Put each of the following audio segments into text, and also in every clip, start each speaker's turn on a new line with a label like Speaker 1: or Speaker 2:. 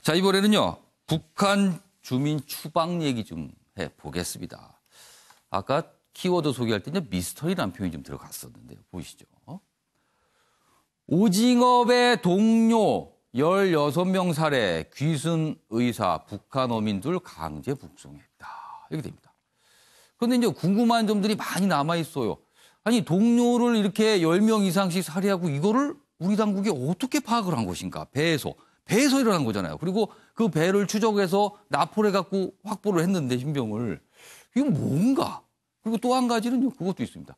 Speaker 1: 자, 이번에는요, 북한 주민 추방 얘기 좀 해보겠습니다. 아까 키워드 소개할 때는 미스터리라는 표현이 좀 들어갔었는데요. 보시죠. 오징어배 동료 16명 살해, 귀순 의사, 북한 어민들 강제 북송했다. 이렇게 됩니다. 그런데 이제 궁금한 점들이 많이 남아있어요. 아니, 동료를 이렇게 10명 이상씩 살해하고 이거를 우리 당국이 어떻게 파악을 한 것인가? 배에서 일어난 거잖아요. 그리고 그 배를 추적해서 납포해갖고 확보를 했는데, 신병을. 이건 뭔가? 그리고 또 한 가지는요, 그것도 있습니다.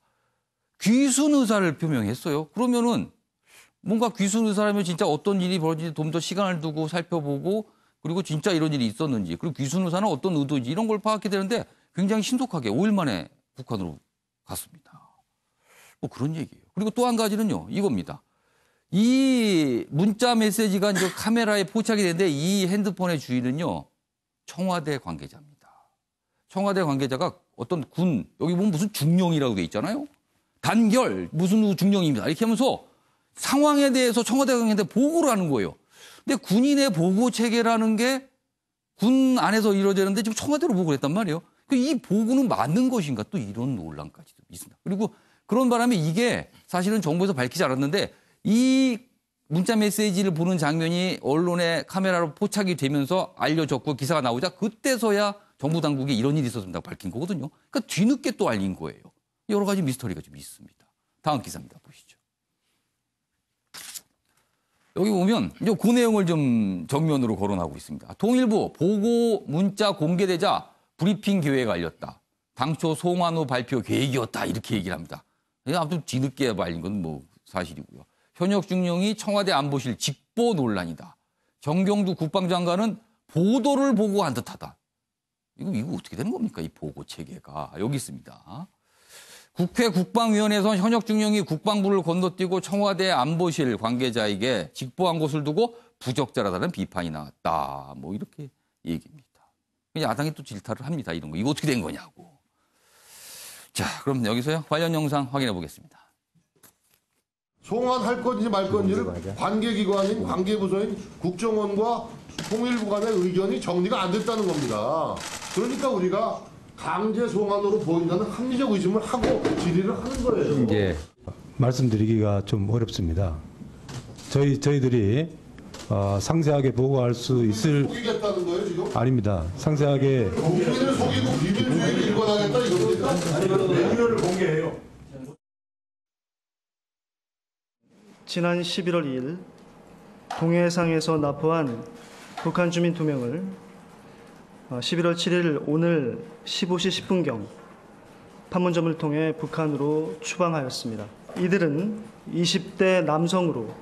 Speaker 1: 귀순 의사를 표명했어요. 그러면은 뭔가 귀순 의사라면 진짜 어떤 일이 벌어지는지 좀 더 시간을 두고 살펴보고, 그리고 진짜 이런 일이 있었는지, 그리고 귀순 의사는 어떤 의도인지 이런 걸 파악해야 되는데 굉장히 신속하게 5일 만에 북한으로 갔습니다. 뭐 그런 얘기예요. 그리고 또 한 가지는요, 이겁니다. 이 문자 메시지가 이제 카메라에 포착이 되는데 이 핸드폰의 주인은요, 청와대 관계자입니다. 청와대 관계자가 어떤 군, 여기 보면 무슨 중령이라고 돼 있잖아요. 단결, 무슨 중령입니다. 이렇게 하면서 상황에 대해서 청와대 관계자한테 보고를 하는 거예요. 근데 군인의 보고 체계라는 게 군 안에서 이루어지는데 지금 청와대로 보고를 했단 말이에요. 이 보고는 맞는 것인가? 또 이런 논란까지도 있습니다. 그리고 그런 바람에 이게 사실은 정부에서 밝히지 않았는데 이 문자 메시지를 보는 장면이 언론의 카메라로 포착이 되면서 알려졌고 기사가 나오자 그때서야 정부 당국이 이런 일이 있었습니다. 밝힌 거거든요. 그러니까 뒤늦게 또 알린 거예요. 여러 가지 미스터리가 좀 있습니다. 다음 기사입니다. 보시죠. 여기 보면 이제 그 내용을 좀 정면으로 거론하고 있습니다. 통일부 보고 문자 공개되자 브리핑 계획을 알렸다. 당초 송환호 발표 계획이었다. 이렇게 얘기를 합니다. 아무튼 뒤늦게 알린 건 뭐 사실이고요. 현역 중령이 청와대 안보실 직보 논란이다. 정경두 국방장관은 보도를 보고한 듯하다. 이거 어떻게 되는 겁니까? 이 보고 체계가. 여기 있습니다. 국회 국방위원회에서 현역 중령이 국방부를 건너뛰고 청와대 안보실 관계자에게 직보한 것을 두고 부적절하다는 비판이 나왔다. 뭐 이렇게 얘기입니다. 야당이 또 질타를 합니다. 이런 거. 이거 어떻게 된 거냐고. 자, 그럼 여기서요. 관련 영상 확인해 보겠습니다.
Speaker 2: 송환할 건지 말 건지를 관계기관인 관계부서인 국정원과 통일부 간의 의견이 정리가 안 됐다는 겁니다. 그러니까 우리가 강제 송환으로 보인다는 합리적 의심을 하고 질의를 하는 거예요.
Speaker 3: 예. 말씀드리기가 좀 어렵습니다. 저희들이 상세하게 보고할 수 있을.
Speaker 2: 속이겠다는 거예요 지금?
Speaker 3: 아닙니다. 상세하게.
Speaker 2: 국민을 속이고 비밀 조회를 일관하겠다 이겁니까? 아니 내용을 공개해요.
Speaker 4: 지난 11월 2일 동해상에서 납포한 북한 주민 2명을 11월 7일 오늘 15시 10분경 판문점을 통해 북한으로 추방하였습니다. 이들은 20대 남성으로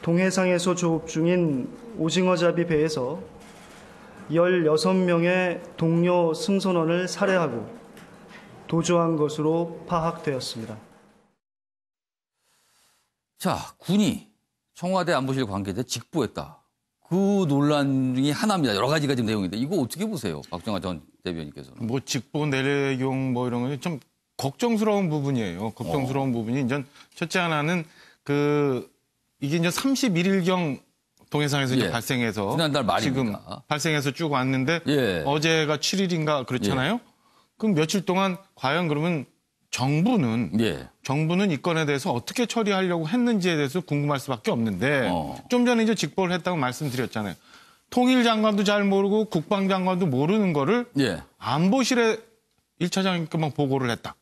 Speaker 4: 동해상에서 조업 중인 오징어잡이 배에서 16명의 동료 승선원을 살해하고 도주한 것으로 파악되었습니다.
Speaker 1: 자, 군이 청와대 안보실 관계자에 직보했다. 그 논란이 하나입니다. 여러 가지가 지금 내용인데 이거 어떻게 보세요? 박정화 전 대변인께서는.
Speaker 5: 뭐 직보 내용 뭐 이런 거 좀 걱정스러운 부분이에요. 걱정스러운 부분이 이제 첫째 하나는 이게 이제 31일경 동해상에서 이제 발생해서
Speaker 1: 지난달 말입니다.
Speaker 5: 지금 발생해서 쭉 왔는데 어제가 7일인가 그렇잖아요. 그럼 며칠 동안 과연 그러면 정부는 이 건에 대해서 어떻게 처리하려고 했는지에 대해서 궁금할 수밖에 없는데 좀 전에 이제 직보를 했다고 말씀드렸잖아요. 통일장관도 잘 모르고 국방장관도 모르는 거를 안보실에 1차장님께만 보고를 했다.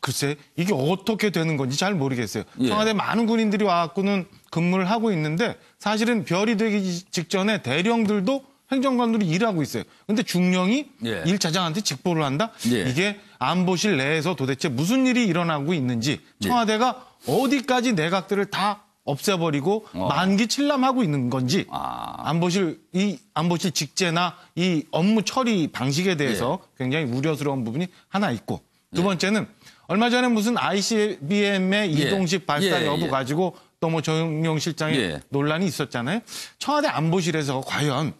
Speaker 5: 글쎄 이게 어떻게 되는 건지 잘 모르겠어요. 청와대 많은 군인들이 와갖고는 근무를 하고 있는데 사실은 별이 되기 직전에 대령들도 행정관들이 일하고 있어요. 근데 중령이 1차장한테 직보를 한다? 이게 안보실 내에서 도대체 무슨 일이 일어나고 있는지 청와대가 어디까지 내각들을 다 없애버리고 만기 칠람하고 있는 건지 안보실 직제나 이 업무 처리 방식에 대해서 굉장히 우려스러운 부분이 하나 있고 두 번째는 얼마 전에 무슨 ICBM의 이동식 발사 여부 가지고 또 뭐 정용 실장의 논란이 있었잖아요. 청와대 안보실에서 과연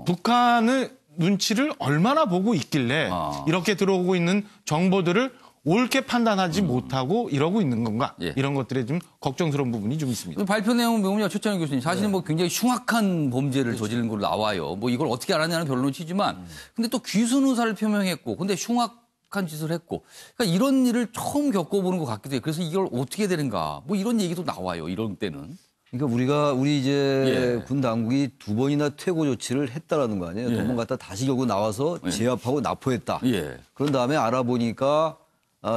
Speaker 5: 북한의 눈치를 얼마나 보고 있길래 이렇게 들어오고 있는 정보들을 옳게 판단하지 못하고 이러고 있는 건가?
Speaker 1: 예.
Speaker 5: 이런 것들에 좀 걱정스러운 부분이 좀 있습니다.
Speaker 1: 발표 내용을 보면요, 최찬희 교수님 사실은 뭐 굉장히 흉악한 범죄를 저지른 걸로 나와요. 뭐 이걸 어떻게 알았냐는 변론을 치지만, 근데 또 귀순 의사를 표명했고, 근데 흉악한 짓을 했고, 그러니까 이런 일을 처음 겪어보는 것 같기도 해요. 그래서 이걸 어떻게 되는가, 뭐 이런 얘기도 나와요. 이런 때는.
Speaker 6: 그러니까 우리 이제
Speaker 1: 예.
Speaker 6: 군 당국이 2번이나 퇴고 조치를 했다라는 거 아니에요.
Speaker 1: 예.
Speaker 6: 도망갔다 다시 결국 나와서 제압하고 납포했다.
Speaker 1: 예.
Speaker 6: 그런 다음에 알아보니까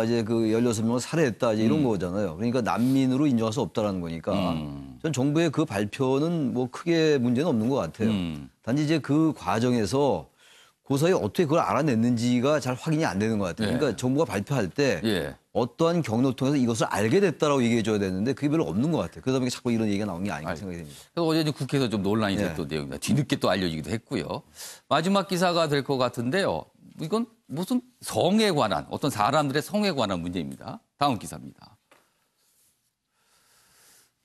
Speaker 6: 이제 그 16명을 살해했다 이제 이런 거잖아요. 그러니까 난민으로 인정할 수 없다라는 거니까 전 정부의 그 발표는 뭐 크게 문제는 없는 것 같아요. 단지 이제 그 과정에서 고사에 어떻게 그걸 알아냈는지가 잘 확인이 안 되는 것 같아요.
Speaker 1: 예.
Speaker 6: 그러니까 정부가 발표할 때
Speaker 1: 예.
Speaker 6: 어떠한 경로를 통해서 이것을 알게 됐다라고 얘기해 줘야 되는데 그게 별로 없는 것 같아요. 그러다 보니까 자꾸 이런 얘기가 나온 게 아닌가 생각이 됩니다.
Speaker 1: 그래서 어제 이제 국회에서 좀 논란이 됐던 내용입니다. 뒤늦게 또 알려지기도 했고요. 마지막 기사가 될 것 같은데요. 이건 무슨 성에 관한, 어떤 사람들의 성에 관한 문제입니다. 다음 기사입니다.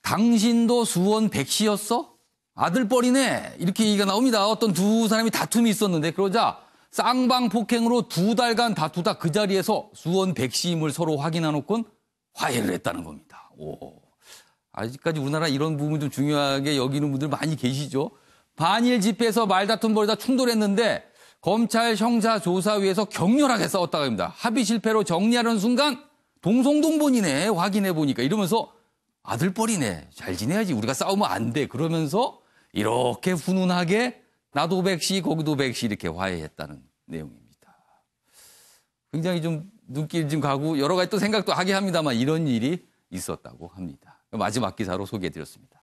Speaker 1: 당신도 수원 백씨였어? 아들뻘이네. 이렇게 얘기가 나옵니다. 어떤 두 사람이 다툼이 있었는데 그러자 쌍방폭행으로 2달간 다투다 그 자리에서 수원 백씨임을 서로 확인해놓곤 화해를 했다는 겁니다. 오. 아직까지 우리나라 이런 부분 좀 중요하게 여기는 분들 많이 계시죠. 반일 집회에서 말다툼 벌이다 충돌했는데 검찰 형사조사위에서 격렬하게 싸웠다고 합니다. 합의 실패로 정리하려는 순간 동성동본이네 확인해 보니까 이러면서 아들뻘이네 잘 지내야지 우리가 싸우면 안 돼 그러면서 이렇게 훈훈하게 나도 백씨 거기도 백씨 이렇게 화해했다는 내용입니다. 굉장히 좀 눈길 좀 가고 여러 가지 또 생각도 하게 합니다만 이런 일이 있었다고 합니다. 마지막 기사로 소개해드렸습니다.